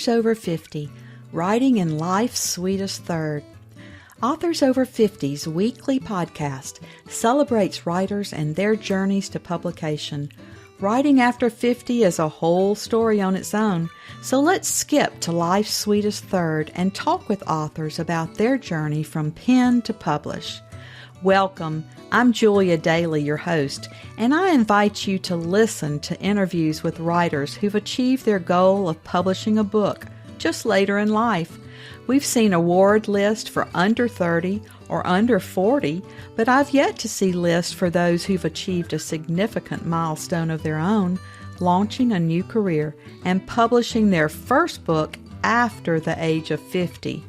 Authors Over 50, Writing in Life's Sweetest Third. Authors Over 50's weekly podcast celebrates writers and their journeys to publication. Writing after 50 is a whole story on its own, so let's skip to life's sweetest third and talk with authors about their journey from pen to publish. Welcome. I'm Julia Daly, your host, and I invite you to listen to interviews with writers who've achieved their goal of publishing a book just later in life. We've seen award lists for under 30 or under 40, but I've yet to see lists for those who've achieved a significant milestone of their own, launching a new career and publishing their first book after the age of 50.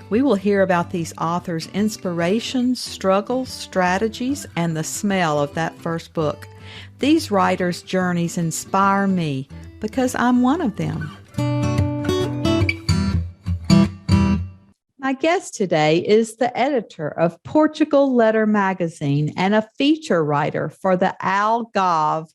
We will hear about these authors' inspirations, struggles, strategies, and the smell of that first book. These writers' journeys inspire me because I'm one of them. My guest today is the editor of Portugal Letter magazine and a feature writer for the Algarve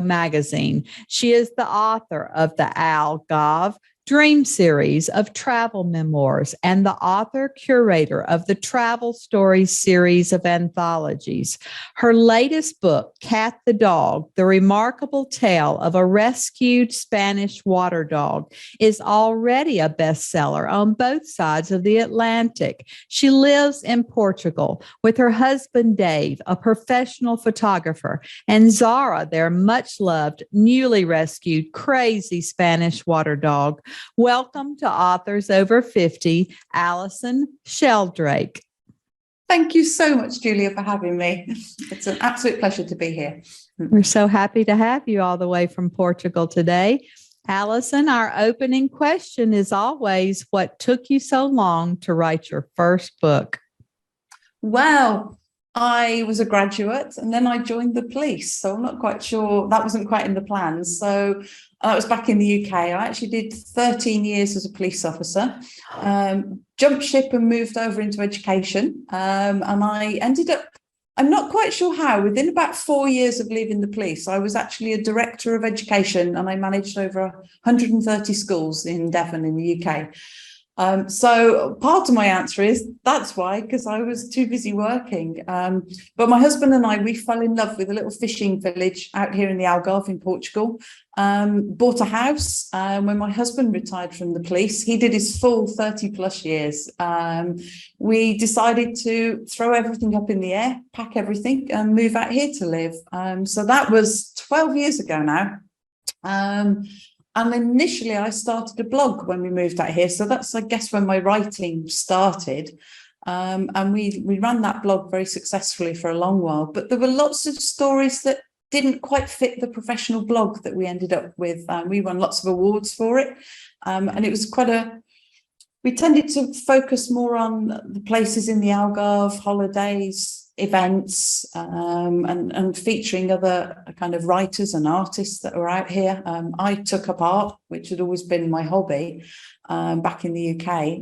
magazine. She is the author of the Algarve Dream Series of travel memoirs and the author-curator of the Travel Stories series of anthologies. Her latest book, Cat the Dog, The Remarkable Tale of a Rescued Spanish Water Dog, is already a bestseller on both sides of the Atlantic. She lives in Portugal with her husband, Dave, a professional photographer, and Zara, their much-loved, newly rescued, crazy Spanish water dog. Welcome to Authors Over 50, Alyson Sheldrake. Thank you so much, Julia, for having me. It's an absolute pleasure to be here. We're so happy to have you all the way from Portugal today. Alyson, our opening question is always, what took you so long to write your first book? Well, I was a graduate and then I joined the police. So I'm not quite sure, that wasn't quite in the plans. So that was back in the UK. I actually did 13 years as a police officer, jumped ship and moved over into education. And I ended up, I'm not quite sure how, within about 4 years of leaving the police, I was actually a director of education and I managed over 130 schools in Devon in the UK. So part of my answer is that's why, because I was too busy working. But my husband and I, we fell in love with a little fishing village out here in the Algarve in Portugal. Bought a house when my husband retired from the police. He did his full 30 plus years. We decided to throw everything up in the air, pack everything and move out here to live. So that was 12 years ago now. And initially, I started a blog when we moved out here. So that's, I guess, when my writing started. And we ran that blog very successfully for a long while. But there were lots of stories that didn't quite fit the professional blog that we ended up with. We won lots of awards for it. And it was we tended to focus more on the places in the Algarve, holidays, events, and featuring other kind of writers and artists that were out here. I took up art, which had always been my hobby back in the UK.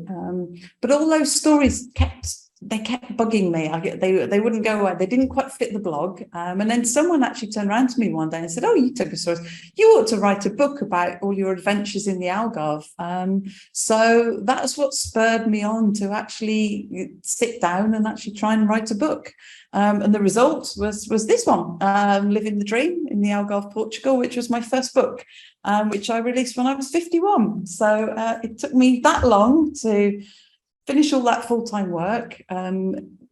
But all those stories kept bugging me. They wouldn't go away. They didn't quite fit the blog. And then someone actually turned around to me one day and said, "Oh, you took a story. You ought to write a book about all your adventures in the Algarve." So that's what spurred me on to actually sit down and actually try and write a book. And the result was this one, Living the Dream in the Algarve, Portugal, which was my first book, which I released when I was 51. So it took me that long to finish all that full-time work,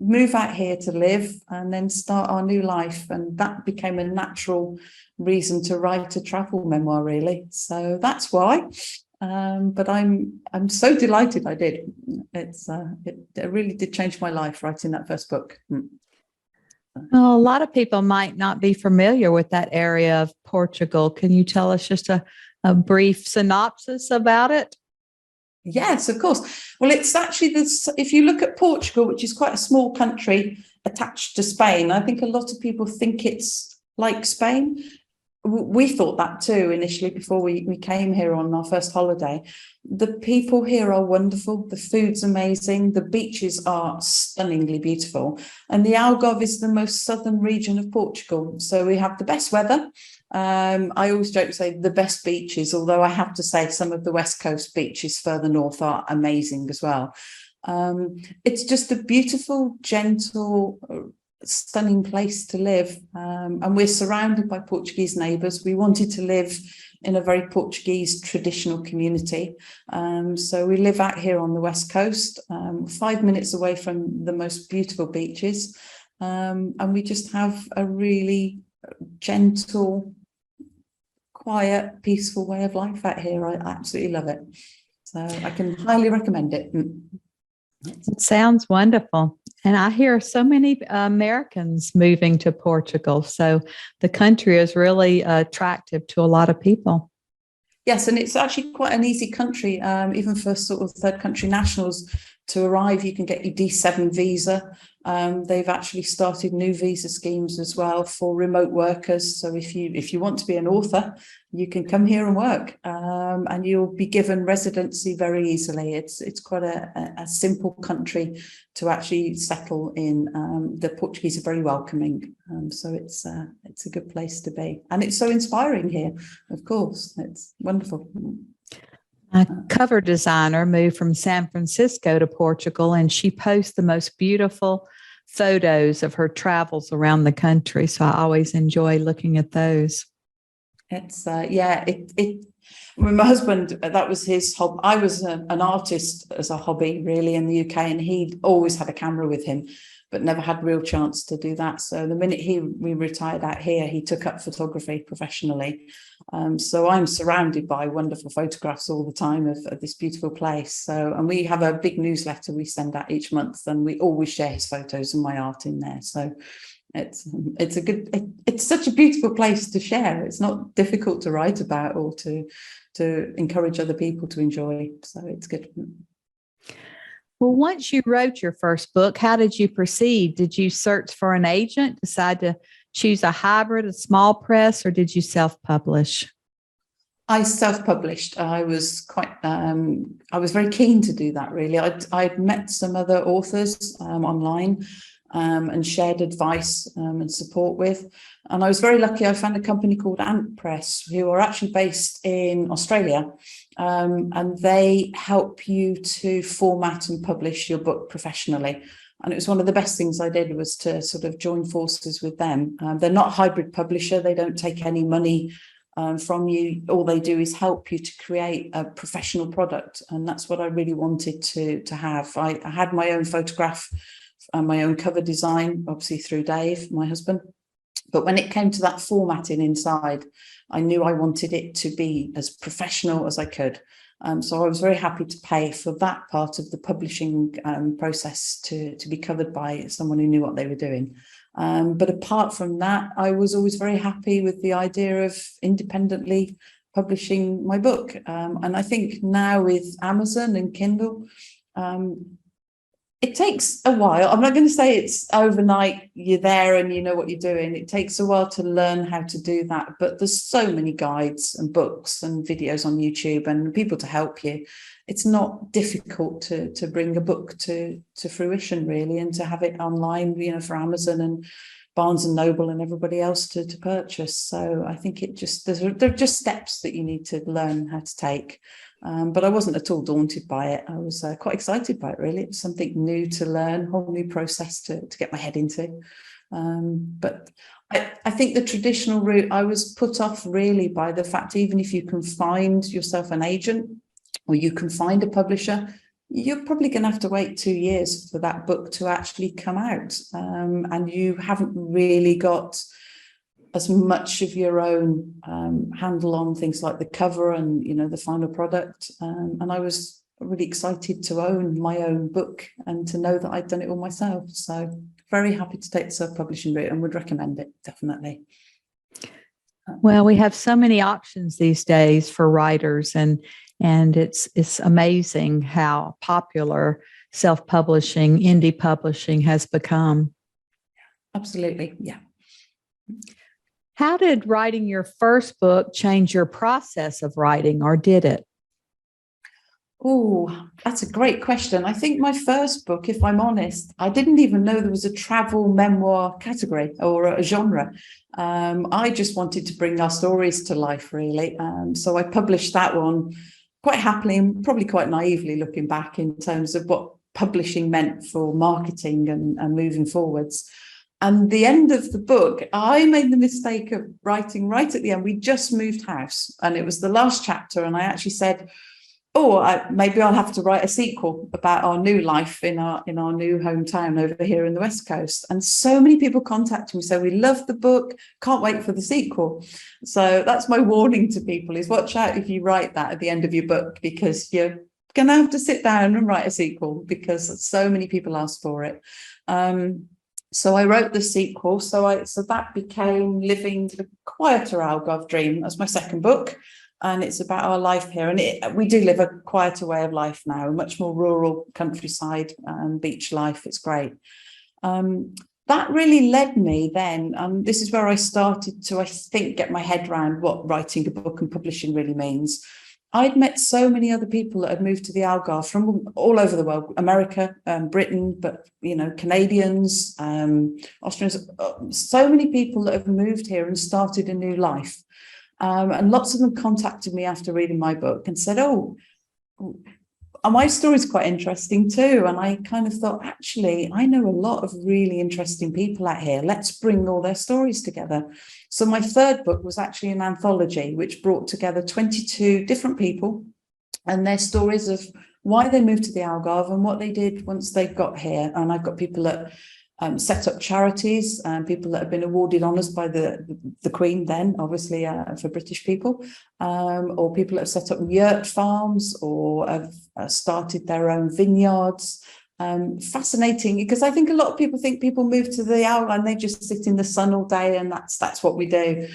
move out here to live, and then start our new life. And that became a natural reason to write a travel memoir, really. So that's why. But I'm so delighted I did. It really did change my life writing that first book. Well, a lot of people might not be familiar with that area of Portugal. Can you tell us just a brief synopsis about it? Yes, of course. Well, it's actually this, if you look at Portugal, which is quite a small country attached to Spain, I think a lot of people think it's like Spain. we thought that too initially before we came here on our first holiday. The people here are wonderful. The food's amazing. The beaches are stunningly beautiful. And the Algarve is the most southern region of Portugal. So we have the best weather. I always joke to say the best beaches, although I have to say some of the West Coast beaches further north are amazing as well. It's just a beautiful, gentle, stunning place to live, and we're surrounded by Portuguese neighbours. We wanted to live in a very Portuguese traditional community, so we live out here on the west coast, 5 minutes away from the most beautiful beaches, and we just have a really gentle, quiet, peaceful way of life out here. I absolutely love it, so I can highly recommend it. It sounds wonderful. And I hear so many Americans moving to Portugal. So the country is really attractive to a lot of people. Yes, and it's actually quite an easy country, even for sort of third country nationals to arrive. You can get your D7 visa. They've actually started new visa schemes as well for remote workers. So if you want to be an author, you can come here and work, and you'll be given residency very easily. It's quite a simple country to actually settle in. The Portuguese are very welcoming, so it's a good place to be, and it's so inspiring here. Of course, it's wonderful. A cover designer moved from San Francisco to Portugal, and she posts the most beautiful photos of her travels around the country. So I always enjoy looking at those. It's when my husband, that was his hobby. I was an artist as a hobby really in the UK, and he always had a camera with him, but never had real chance to do that. So the minute we retired out here, he took up photography professionally. So I'm surrounded by wonderful photographs all the time of this beautiful place. So, and we have a big newsletter we send out each month, and we always share his photos and my art in there. So it's such a beautiful place to share. It's not difficult to write about or to encourage other people to enjoy. So it's good. Well, once you wrote your first book, how did you proceed? Did you search for an agent, decide to choose a hybrid, a small press, or did you self-publish? I self-published. I was very keen to do that, really. I'd met some other authors online, and shared advice and support with. And I was very lucky. I found a company called Ant Press, who are actually based in Australia, and they help you to format and publish your book professionally. And it was one of the best things I did, was to sort of join forces with them. They're not a hybrid publisher. They don't take any money from you. All they do is help you to create a professional product. And that's what I really wanted to have. I had my own photograph and my own cover design, obviously through Dave, my husband. But when it came to that formatting inside, I knew I wanted it to be as professional as I could. So I was very happy to pay for that part of the publishing process to be covered by someone who knew what they were doing. But apart from that, I was always very happy with the idea of independently publishing my book. And I think now with Amazon and Kindle, it takes a while. I'm not going to say it's overnight, you're there and you know what you're doing. It takes a while to learn how to do that. But there's so many guides and books and videos on YouTube and people to help you. It's not difficult to bring a book to fruition, really, and to have it online, for Amazon and Barnes and Noble and everybody else to purchase. So I think there are just steps that you need to learn how to take. But I wasn't at all daunted by it. I was quite excited by it, really. It was something new to learn, a whole new process to get my head into. But I think the traditional route, I was put off really by the fact, even if you can find yourself an agent or you can find a publisher, you're probably going to have to wait 2 years for that book to actually come out. And you haven't really got as much of your own handle on things like the cover and, the final product. And I was really excited to own my own book and to know that I'd done it all myself. So very happy to take the self-publishing route and would recommend it, definitely. Well, we have so many options these days for writers, and it's amazing how popular self-publishing, indie publishing has become. Absolutely, yeah. How did writing your first book change your process of writing, or did it? Oh, that's a great question. I think my first book, if I'm honest, I didn't even know there was a travel memoir category or a genre. I just wanted to bring our stories to life, really. So I published that one quite happily and probably quite naively looking back in terms of what publishing meant for marketing and moving forwards. And the end of the book, I made the mistake of writing right at the end. We just moved house and it was the last chapter. And I actually said, maybe I'll have to write a sequel about our new life in our new hometown over here in the West Coast. And so many people contacted me, so we love the book, can't wait for the sequel. So that's my warning to people, is watch out if you write that at the end of your book, because you're going to have to sit down and write a sequel because so many people asked for it. So I wrote the sequel. So that became Living the Quieter Algarve Dream as my second book. And it's about our life here. And we do live a quieter way of life now, a much more rural countryside and beach life. It's great. That really led me then. This is where I started to, I think, get my head around what writing a book and publishing really means. I'd met so many other people that had moved to the Algarve from all over the world, America, Britain, but, Canadians, Austrians, so many people that have moved here and started a new life. And lots of them contacted me after reading my book and said, my story's quite interesting too. And I kind of thought, actually, I know a lot of really interesting people out here. Let's bring all their stories together. So my third book was actually an anthology, which brought together 22 different people and their stories of why they moved to the Algarve and what they did once they got here. And I've got people that set up charities, people that have been awarded honours by the Queen then, obviously, for British people, or people that have set up yurt farms or have started their own vineyards. Fascinating, because I think a lot of people think people move to the Algarve and they just sit in the sun all day and that's what we do.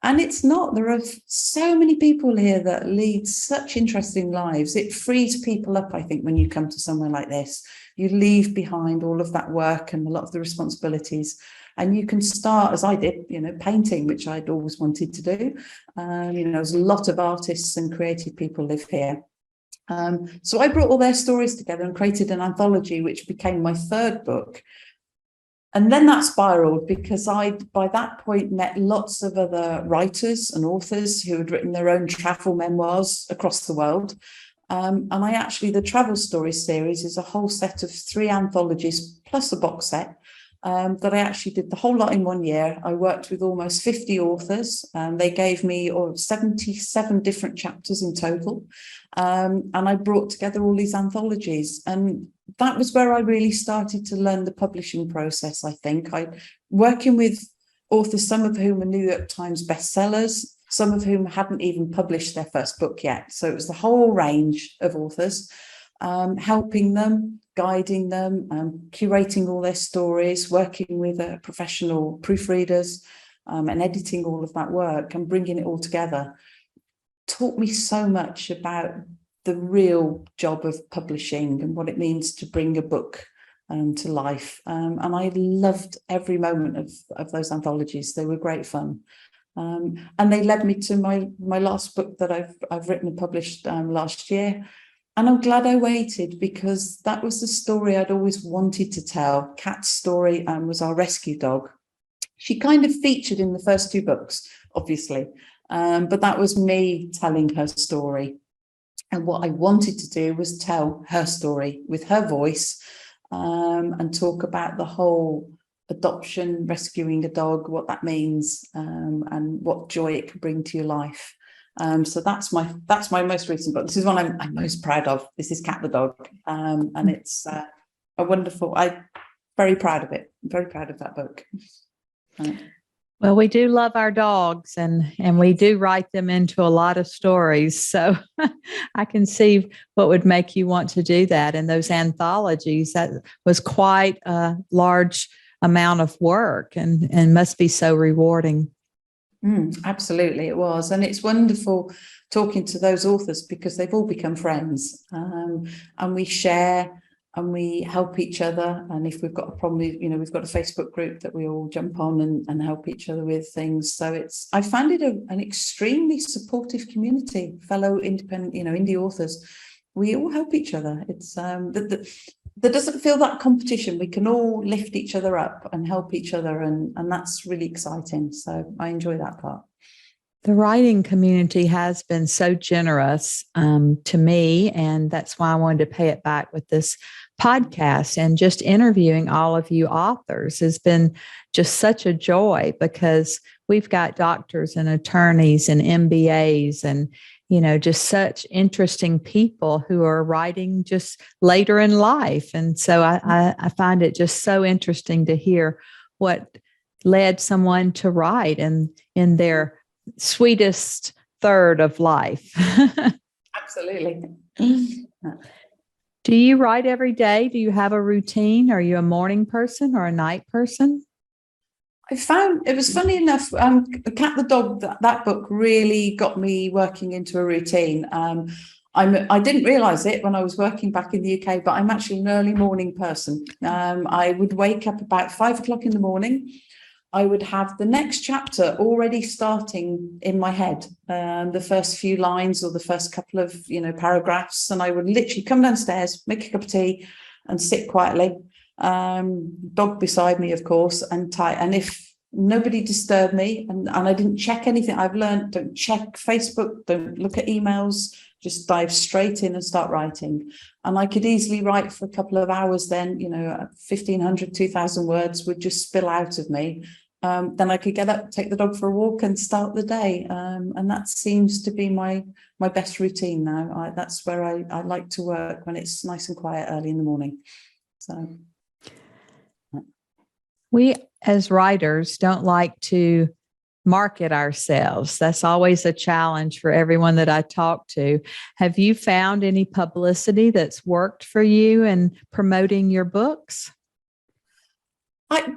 And it's not. There are so many people here that lead such interesting lives. It frees people up, I think, when you come to somewhere like this. You leave behind all of that work and a lot of the responsibilities, and you can start, as I did, painting, which I'd always wanted to do. There's a lot of artists and creative people live here. So I brought all their stories together and created an anthology, which became my third book. And then that spiraled because I'd, by that point, met lots of other writers and authors who had written their own travel memoirs across the world. And the Travel Stories series is a whole set of 3 anthologies plus a box set that I actually did the whole lot in 1 year. I worked with almost 50 authors. They gave me 77 different chapters in total. And I brought together all these anthologies. And that was where I really started to learn the publishing process, I think. Working with authors, some of whom are New York Times bestsellers, some of whom hadn't even published their first book yet. So it was the whole range of authors, helping them, guiding them, curating all their stories, working with professional proofreaders, and editing all of that work and bringing it all together. Taught me so much about the real job of publishing and what it means to bring a book to life. And I loved every moment of those anthologies. They were great fun. And they led me to my last book that I've written and published last year. And I'm glad I waited, because that was the story I'd always wanted to tell. Kat's story was our rescue dog. She kind of featured in the first 2 books, obviously, but that was me telling her story. And what I wanted to do was tell her story with her voice, and talk about the whole adoption, rescuing a dog, what that means, and what joy it can bring to your life. So that's my most recent book. This is one I'm most proud of. This is Cat the dog, and it's a wonderful. I'm very proud of it. I'm very proud of that book. Well, we do love our dogs, and we do write them into a lot of stories. So I can see what would make you want to do that. And those anthologies, that was quite a large amount of work and must be so rewarding. Absolutely, it was. And it's wonderful talking to those authors, because they've all become friends, and we share and we help each other. And if we've got a problem, we've got a Facebook group that we all jump on and help each other with things. So I found it an extremely supportive community, fellow independent, indie authors. We all help each other. It's there doesn't feel that competition. We can all lift each other up and help each other, and that's really exciting. So I enjoy that part. The writing community has been so generous to me, and that's why I wanted to pay it back with this podcast. And just interviewing all of you authors has been just such a joy, because we've got doctors and attorneys and MBAs and, just such interesting people who are writing just later in life. And so I find it just so interesting to hear what led someone to write in their sweetest third of life. Absolutely. Do you write every day? Do you have a routine? Are you a morning person or a night person? I found it was funny enough. Cat the Dog, that book really got me working into a routine. I didn't realise it when I was working back in the UK, but I'm actually an early morning person. I would wake up about 5 o'clock in the morning. I would have the next chapter already starting in my head, the first few lines or the first couple of paragraphs, and I would literally come downstairs, make a cup of tea, and sit quietly. Dog beside me, of course, and if nobody disturbed me and I didn't check anything, I've learned, don't check Facebook, don't look at emails, just dive straight in and start writing. And I could easily write for a couple of hours then, 1,500, 2,000 words would just spill out of me. Then I could get up, take the dog for a walk and start the day. And that seems to be my best routine now. That's where I like to work, when it's nice and quiet early in the morning. So we as writers don't like to market ourselves. That's always a challenge for everyone that I talk to. Have you found any publicity that's worked for you in promoting your books?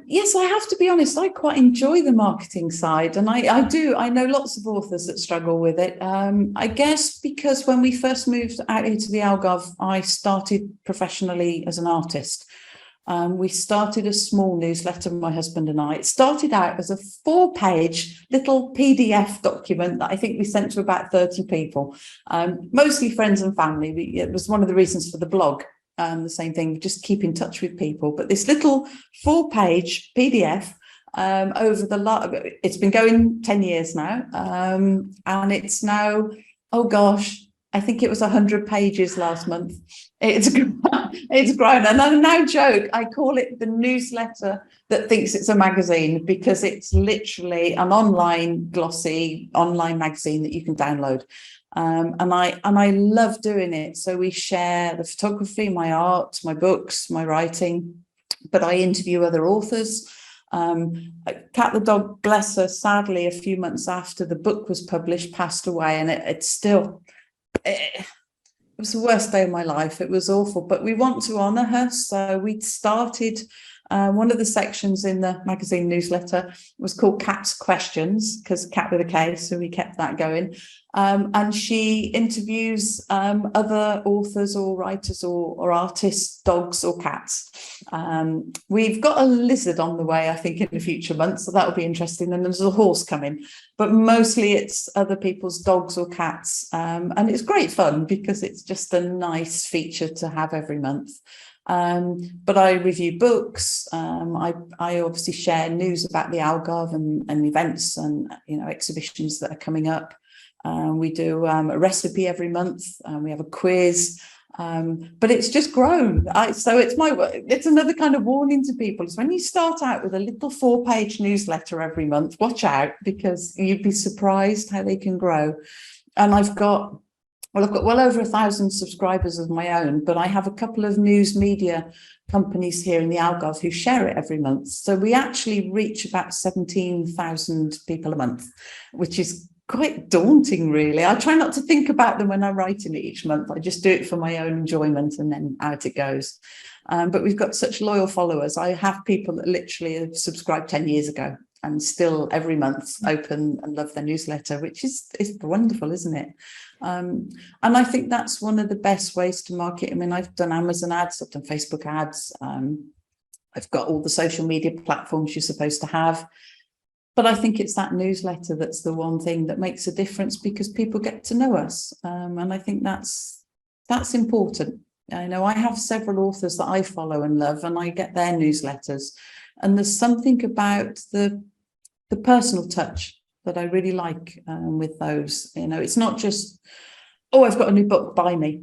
Yes, I have to be honest, I quite enjoy the marketing side, and I do. I know lots of authors that struggle with it. I guess because when we first moved out here to the Algarve, I started professionally as an artist. We started a small newsletter, my husband and I. It started out as a 4-page little PDF document that I think we sent to about 30 people, mostly friends and family. It was one of the reasons for the blog. The same thing, just keep in touch with people. But this little 4-page PDF it's been going 10 years now. And it's now, oh gosh, I think it was 100 pages last month. It's grown. And I now joke, I call it the newsletter that thinks it's a magazine, because it's literally an online, glossy online magazine that you can download. And I love doing it. So we share the photography, my art, my books, my writing, but I interview other authors. Cat the Dog, bless her, sadly, a few months after the book was published, passed away, and it was the worst day of my life. It was awful, but we want to honour her. So we started one of the sections in the magazine newsletter was called Cat's Questions, because cat with a K, so we kept that going. And she interviews other authors or writers or artists, dogs or cats. We've got a lizard on the way, I think, in the future months, so that'll be interesting. And there's a horse coming, but mostly it's other people's dogs or cats. And it's great fun, because it's just a nice feature to have every month. But I review books. I obviously share news about the Algarve and events and exhibitions that are coming up. We do a recipe every month. We have a quiz. But it's just grown. So it's another kind of warning to people. Is when you start out with a little 4-page newsletter every month, watch out, because you'd be surprised how they can grow. And I've got well over 1,000 subscribers of my own, but I have a couple of news media companies here in the Algarve who share it every month. So we actually reach about 17,000 people a month, which is quite daunting, really. I try not to think about them when I'm writing it each month. I just do it for my own enjoyment, and then out it goes. But we've got such loyal followers. I have people that literally have subscribed 10 years ago and still every month open and love their newsletter, which is wonderful, isn't it? And I think that's one of the best ways to market. I mean, I've done Amazon ads, I've done Facebook ads, I've got all the social media platforms you're supposed to have. But I think it's that newsletter that's the one thing that makes a difference, because people get to know us. And I think that's important. I know I have several authors that I follow and love, and I get their newsletters. And there's something about the personal touch that I really like with those. It's not just, oh, I've got a new book, buy me,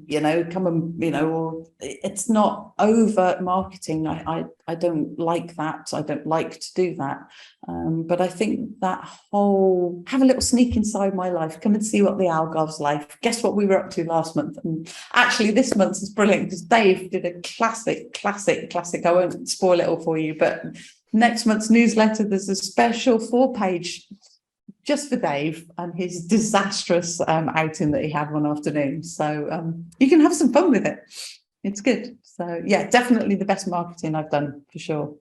come and, or it's not overt marketing. I don't like that. I don't like to do that. But I think that whole, have a little sneak inside my life, come and see what the Algarve's like. Guess what we were up to last month? And actually this month is brilliant because Dave did a classic. I won't spoil it all for you, but next month's newsletter, there's a special 4-page just for Dave and his disastrous outing that he had one afternoon. So you can have some fun with it. It's good. So yeah, definitely the best marketing I've done, for sure.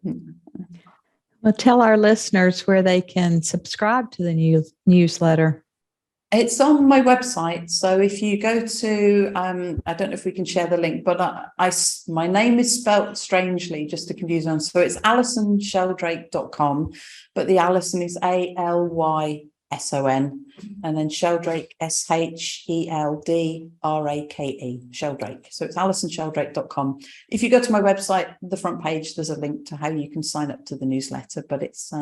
Well, tell our listeners where they can subscribe to the newsletter. It's on my website. So if you go to, I don't know if we can share the link, but my name is spelt strangely, just to confuse them. So it's AlysonSheldrake.com, but the Alyson is ALYSON, and then Sheldrake, SHELDRAKE, Sheldrake. So it's AlysonSheldrake.com. If you go to my website, the front page, there's a link to how you can sign up to the newsletter, but it's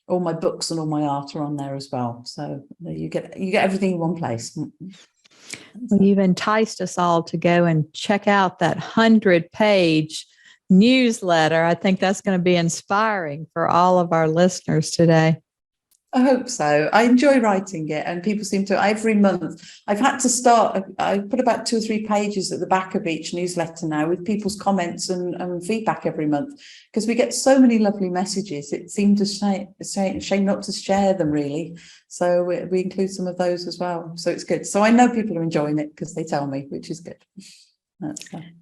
all my books and all my art are on there as well. So you get everything in one place. Well, you've enticed us all to go and check out that 100-page newsletter. I think that's going to be inspiring for all of our listeners today. I hope so. I enjoy writing it, and people seem to. Every month I've had to start, I put about 2 or 3 pages at the back of each newsletter now with people's comments and feedback every month, because we get so many lovely messages. It seemed a shame not to share them, really. So we include some of those as well. So it's good. So I know people are enjoying it because they tell me, which is good. That's fun.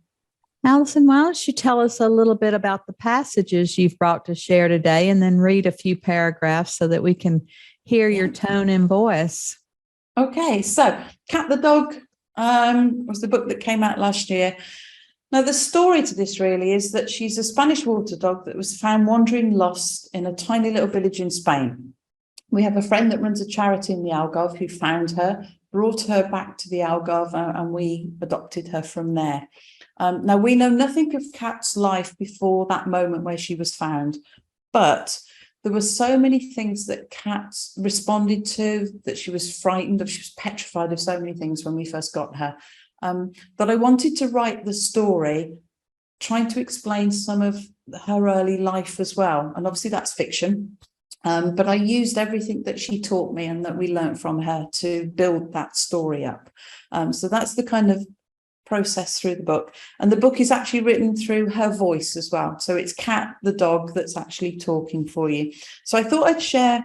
Alyson, why don't you tell us a little bit about the passages you've brought to share today, and then read a few paragraphs so that we can hear your tone and voice. Okay, so Cat the Dog was the book that came out last year. Now, the story to this really is that she's a Spanish water dog that was found wandering lost in a tiny little village in Spain. We have a friend that runs a charity in the Algarve who found her, brought her back to the Algarve, and we adopted her from there. Now, we know nothing of Kat's life before that moment where she was found, but there were so many things that Kat responded to, that she was frightened of, she was petrified of so many things when we first got her, that I wanted to write the story trying to explain some of her early life as well. And obviously that's fiction, but I used everything that she taught me and that we learned from her to build that story up. So that's the kind of process through the book, and the book is actually written through her voice as well. So it's Cat the dog that's actually talking for you. So I thought I'd share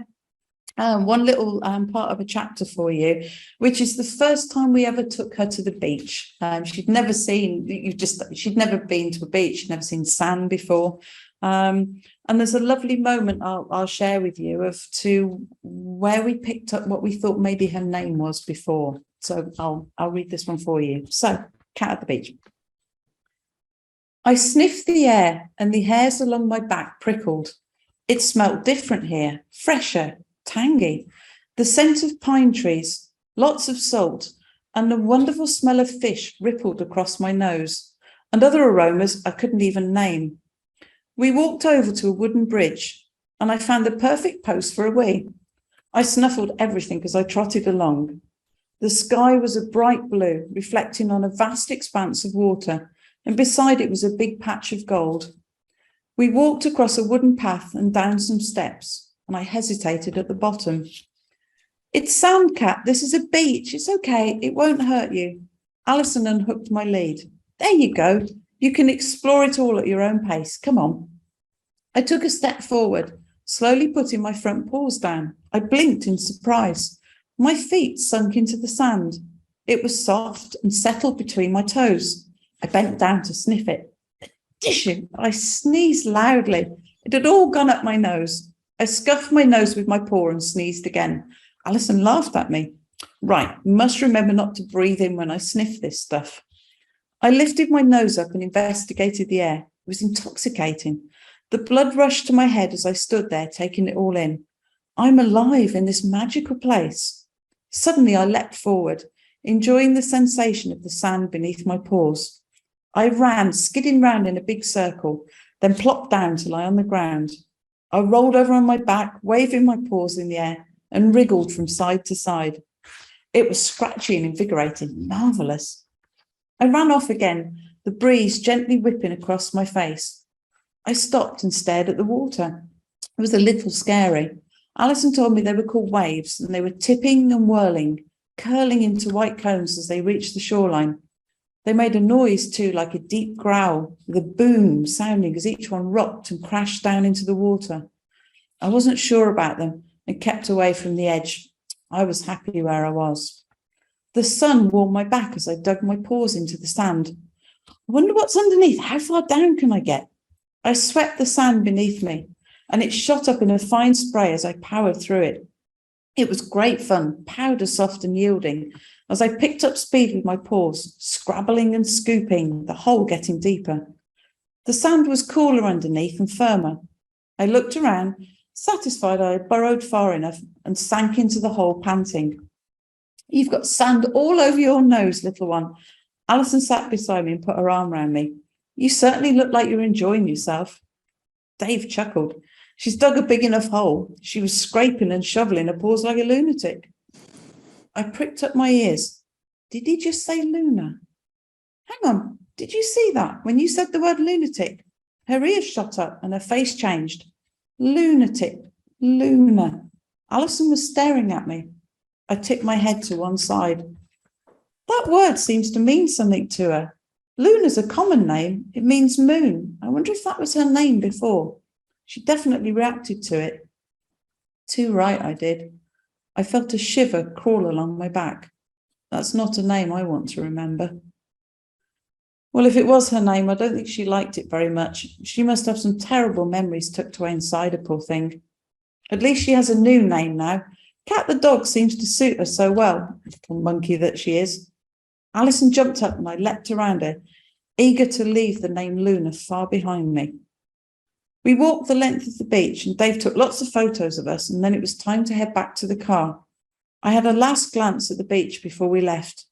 one little part of a chapter for you, which is the first time we ever took her to the beach. She'd never been to a beach, she'd never seen sand before. And there's a lovely moment I'll share with you of to where we picked up what we thought maybe her name was before. So I'll read this one for you. So, Cat at the beach. I sniffed the air and the hairs along my back prickled. It smelt different here, fresher, tangy. The scent of pine trees, lots of salt, and the wonderful smell of fish rippled across my nose, and other aromas I couldn't even name. We walked over to a wooden bridge, and I found the perfect post for a wee. I snuffled everything as I trotted along. The sky was a bright blue, reflecting on a vast expanse of water, and beside it was a big patch of gold. We walked across a wooden path and down some steps, and I hesitated at the bottom. It's sand, Cat. This is a beach. It's okay. It won't hurt you. Alyson unhooked my lead. There you go. You can explore it all at your own pace. Come on. I took a step forward, slowly putting my front paws down. I blinked in surprise. My feet sunk into the sand. It was soft and settled between my toes. I bent down to sniff it. Addition! I sneezed loudly. It had all gone up my nose. I scuffed my nose with my paw and sneezed again. Alyson laughed at me. Right, must remember not to breathe in when I sniff this stuff. I lifted my nose up and investigated the air. It was intoxicating. The blood rushed to my head as I stood there, taking it all in. I'm alive in this magical place. Suddenly I leapt forward, enjoying the sensation of the sand beneath my paws. I ran, skidding round in a big circle, then plopped down to lie on the ground. I rolled over on my back, waving my paws in the air, and wriggled from side to side. It was scratchy and invigorating, marvellous. I ran off again, the breeze gently whipping across my face. I stopped and stared at the water. It was a little scary. Alyson told me they were called waves, and they were tipping and whirling, curling into white cones as they reached the shoreline. They made a noise too, like a deep growl, with a boom sounding as each one rocked and crashed down into the water. I wasn't sure about them and kept away from the edge. I was happy where I was. The sun warmed my back as I dug my paws into the sand. I wonder what's underneath. How far down can I get? I swept the sand beneath me, and it shot up in a fine spray as I powered through it. It was great fun, powder soft and yielding, as I picked up speed with my paws, scrabbling and scooping, the hole getting deeper. The sand was cooler underneath and firmer. I looked around, satisfied I had burrowed far enough, and sank into the hole, panting. You've got sand all over your nose, little one. Alyson sat beside me and put her arm around me. You certainly look like you're enjoying yourself. Dave chuckled. She's dug a big enough hole. She was scraping and shoveling her paws like a lunatic. I pricked up my ears. Did he just say Luna? Hang on, did you see that when you said the word lunatic? Her ears shot up and her face changed. Lunatic, Luna. Alyson was staring at me. I tipped my head to one side. That word seems to mean something to her. Luna's a common name. It means moon. I wonder if that was her name before. She definitely reacted to it. Too right, I did. I felt a shiver crawl along my back. That's not a name I want to remember. Well, if it was her name, I don't think she liked it very much. She must have some terrible memories tucked away inside her, poor thing. At least she has a new name now. Cat the dog seems to suit her so well, little monkey that she is. Alyson jumped up and I leapt around her, eager to leave the name Luna far behind me. We walked the length of the beach and Dave took lots of photos of us, and then it was time to head back to the car. I had a last glance at the beach before we left.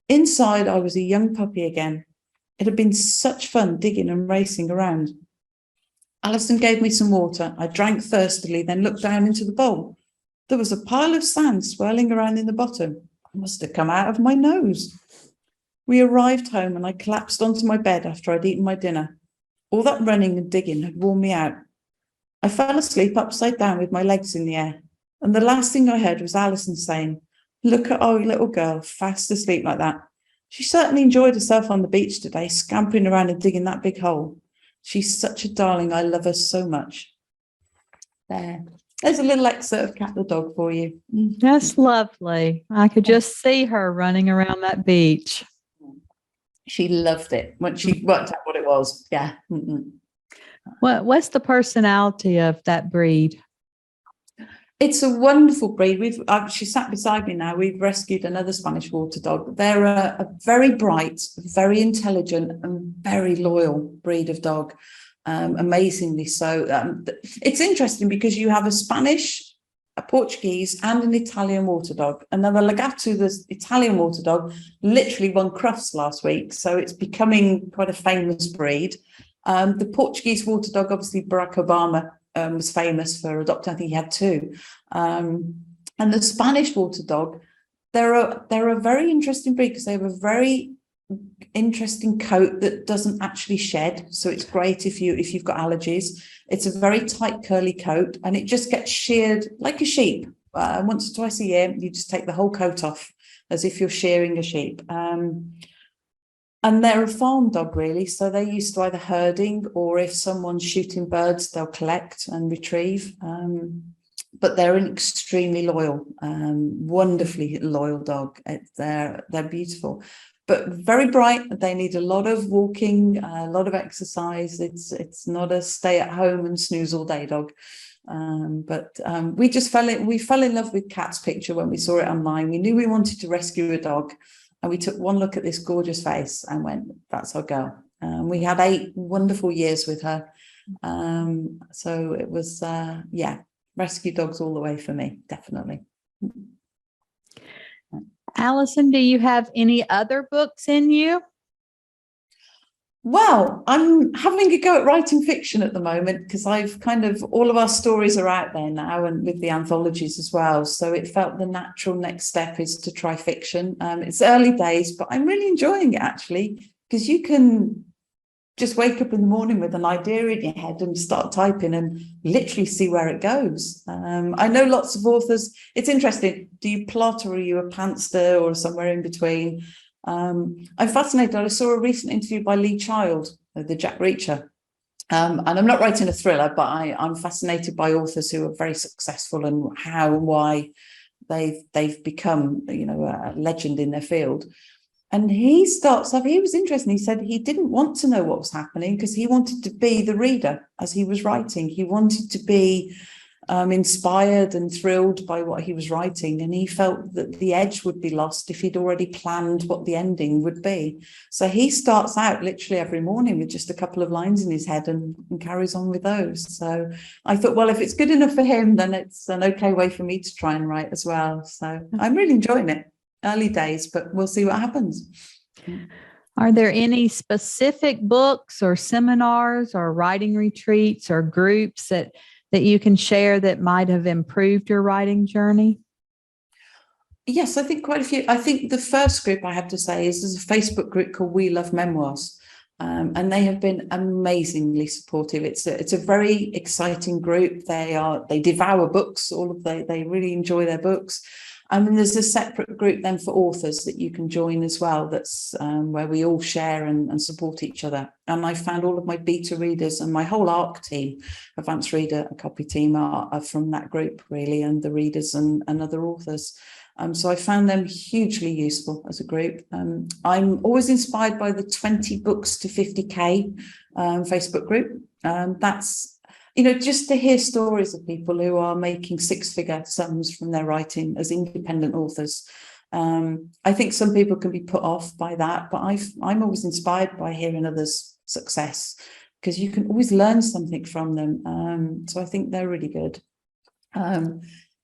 Inside, I was a young puppy again. It had been such fun digging and racing around. Alyson gave me some water. I drank thirstily, then looked down into the bowl. There was a pile of sand swirling around in the bottom. It must have come out of my nose. We arrived home and I collapsed onto my bed after I'd eaten my dinner. All that running and digging had worn me out. I fell asleep upside down with my legs in the air, and the last thing I heard was Alyson saying, "Look at our little girl, fast asleep like that. She certainly enjoyed herself on the beach today, scampering around and digging that big hole. She's such a darling. I love her so much." There's a little excerpt of Cat the dog for you. That's lovely. I could just see her running around that beach. She loved it when she worked out what it was. Yeah. What's the personality of that breed? It's a wonderful breed. She sat beside me now. We've rescued another Spanish water dog. They're a very bright, very intelligent, and very loyal breed of dog. Amazingly so. It's interesting because you have a Spanish, a Portuguese, and an Italian water dog. And then the Lagatu, the Italian water dog, literally won Crufts last week. So it's becoming quite a famous breed. The Portuguese water dog, obviously Barack Obama was famous for adopting. I think he had two. And the Spanish water dog, they're a very interesting breed because they have a very interesting coat that doesn't actually shed. So it's great if you've got allergies. It's a very tight curly coat and it just gets sheared like a sheep. Once or twice a year, you just take the whole coat off as if you're shearing a sheep. And they're a farm dog, really. So they're used to either herding or if someone's shooting birds, they'll collect and retrieve. But they're an extremely loyal, wonderfully loyal dog. They're beautiful, but very bright. They need a lot of walking, a lot of exercise. It's not a stay at home and snooze all day dog. But we fell in love with Kat's picture when we saw it online. We knew we wanted to rescue a dog, and we took one look at this gorgeous face and went, that's our girl. We had 8 wonderful years with her. So it was, rescue dogs all the way for me, definitely. Alyson, do you have any other books in you? Well, I'm having a go at writing fiction at the moment, because I've all of our stories are out there now, and with the anthologies as well. So it felt the natural next step is to try fiction. It's early days, but I'm really enjoying it, actually, because you can just wake up in the morning with an idea in your head and start typing and literally see where it goes. I know lots of authors. It's interesting. Do you plot, or are you a pantster, or somewhere in between? I'm fascinated. I saw a recent interview by Lee Child, the Jack Reacher. And I'm not writing a thriller, but I'm fascinated by authors who are very successful and how and why they've become, a legend in their field. And he starts off, he was interesting. He said he didn't want to know what was happening, because he wanted to be the reader as he was writing. He wanted to be inspired and thrilled by what he was writing. And he felt that the edge would be lost if he'd already planned what the ending would be. So he starts out literally every morning with just a couple of lines in his head and carries on with those. So I thought, well, if it's good enough for him, then it's an okay way for me to try and write as well. So I'm really enjoying it. Early days, but we'll see what happens. Are there any specific books or seminars or writing retreats or groups that you can share that might have improved your writing journey? Yes, I think quite a few. I think the first group, I have to say, is there's a Facebook group called We Love Memoirs. And they have been amazingly supportive. It's a very exciting group. They devour books. They really enjoy their books. And then there's a separate group then for authors that you can join as well. That's where we all share and support each other. And I found all of my beta readers and my whole ARC team, advanced reader and copy team, are from that group, really, and the readers and other authors. So I found them hugely useful as a group. I'm always inspired by the 20 books to 50K Facebook group. That's, just to hear stories of people who are making 6-figure sums from their writing as independent authors. I think some people can be put off by that, but I'm always inspired by hearing others' success, because you can always learn something from them. So I think they're really good.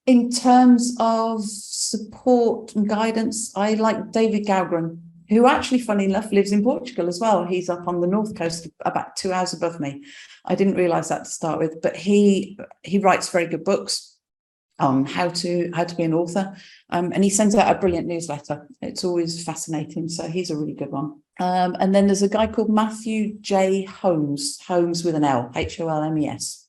In terms of support and guidance, I like David Gauguin, who actually, funny enough, lives in Portugal as well. He's up on the north coast, about 2 hours above me. I didn't realise that to start with, but he writes very good books on how to be an author, and he sends out a brilliant newsletter. It's always fascinating, so he's a really good one. And then there's a guy called Matthew J. Holmes with an L, Holmes.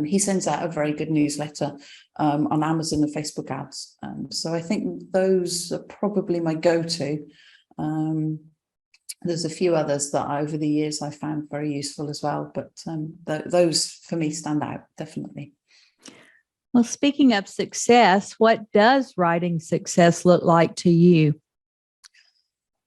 He sends out a very good newsletter on Amazon and Facebook ads. So I think those are probably my go-to. There's a few others that over the years I found very useful as well, but those for me stand out, definitely. Well, speaking of success, what does writing success look like to you?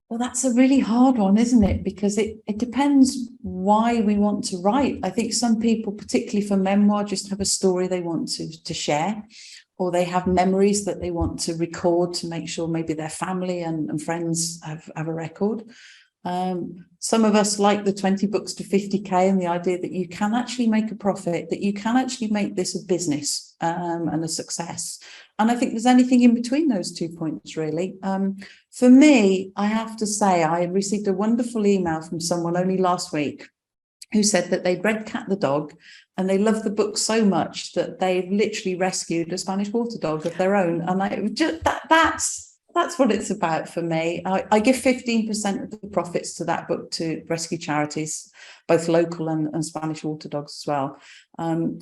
Well, that's a really hard one, isn't it? Because it depends why we want to write. I think some people, particularly for memoir, just have a story they want to share, or they have memories that they want to record to make sure maybe their family and friends have a record. Some of us like the 20 books to 50K and the idea that you can actually make a profit, that you can actually make this a business and a success. And I think there's anything in between those 2 points, really. For me, I have to say, I received a wonderful email from someone only last week who said that they'd read Cat the Dog and they loved the book so much that they've literally rescued a Spanish water dog of their own. And that's what it's about for me. I give 15% of the profits to that book to rescue charities, both local and Spanish water dogs as well.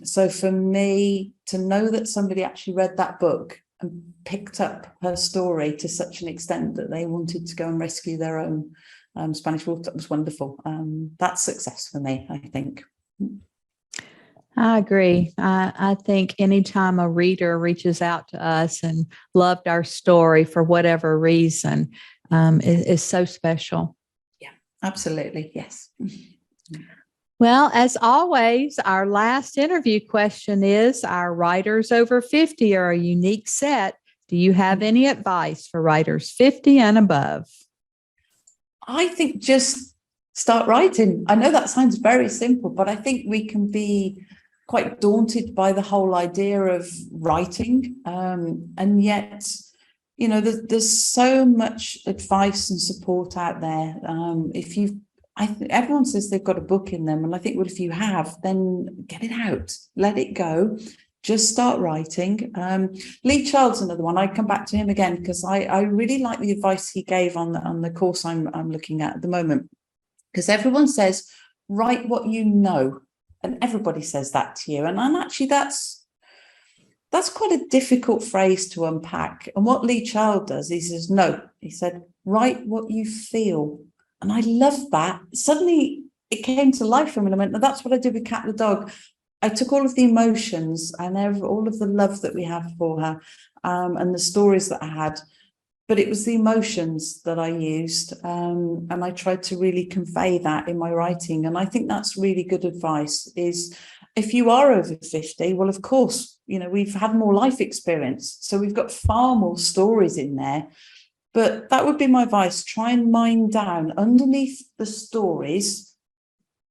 So for me, to know that somebody actually read that book and picked up her story to such an extent that they wanted to go and rescue their own Spanish water, was wonderful. That's success for me, I think. I agree. I think anytime a reader reaches out to us and loved our story for whatever reason, is so special. Yeah, absolutely. Yes. Well, as always, our last interview question is, our writers over 50 are a unique set. Do you have any advice for writers 50 and above? I think just start writing. I know that sounds very simple, but I think we can be quite daunted by the whole idea of writing. And yet, there's so much advice and support out there. Everyone says they've got a book in them. And I think, well, if you have, then get it out, let it go. Just start writing. Lee Child's another one. I come back to him again because I really like the advice he gave on the course I'm looking at the moment. Because everyone says, write what you know. And everybody says that to you. And actually, that's quite a difficult phrase to unpack. And what Lee Child does, he says, no, he said, write what you feel. And I love that. Suddenly it came to life for me. And I went, that's what I did with Cat the dog. I took all of the emotions and all of the love that we have for her, and the stories that I had, but it was the emotions that I used, and I tried to really convey that in my writing. And I think that's really good advice, is if you are over 50, well, of course, we've had more life experience, so we've got far more stories in there. But that would be my advice. Try and mine down underneath the stories,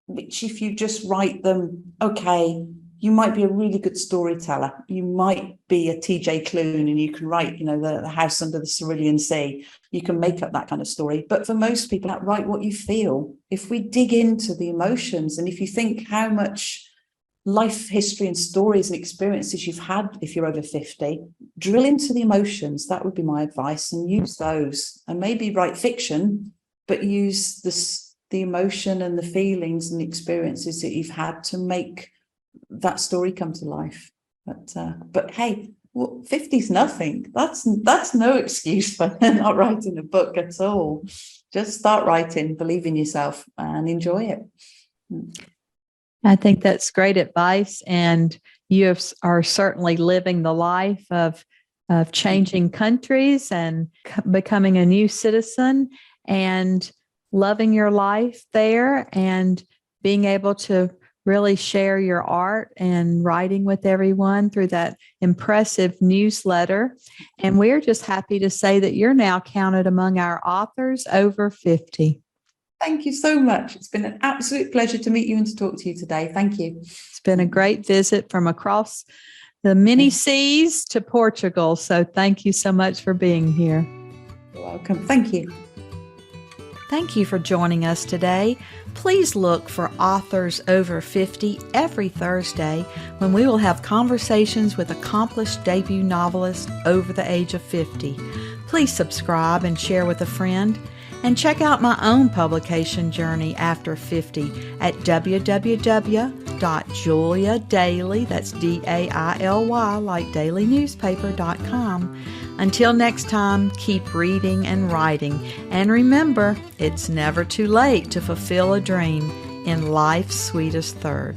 which if you just write them, okay, you might be a really good storyteller. You might be a TJ Klune and you can write, the house under the Cerulean Sea. You can make up that kind of story. But for most people, write what you feel. If we dig into the emotions, and if you think how much life history and stories and experiences you've had if you're over 50, drill into the emotions. That would be my advice, and use those. And maybe write fiction, but use the emotion and the feelings and the experiences that you've had to make that story come to life. But hey, 50's nothing. That's no excuse for not writing a book at all. Just start writing, believe in yourself, and enjoy it. I think that's great advice, and you are certainly living the life of changing countries and becoming a new citizen, and loving your life there, and being able to really share your art and writing with everyone through that impressive newsletter. And we're just happy to say that you're now counted among our authors over 50. Thank you so much. It's been an absolute pleasure to meet you and to talk to you today. Thank you. It's been a great visit from across the many seas to Portugal. So thank you so much for being here. You're welcome. Thank you. Thank you for joining us today. Please look for Authors Over 50 every Thursday, when we will have conversations with accomplished debut novelists over the age of 50. Please subscribe and share with a friend. And check out my own publication journey after 50 at www.juliadaily, that's DAILY, like dailynewspaper.com. Until next time, keep reading and writing. And remember, it's never too late to fulfill a dream in life's sweetest third.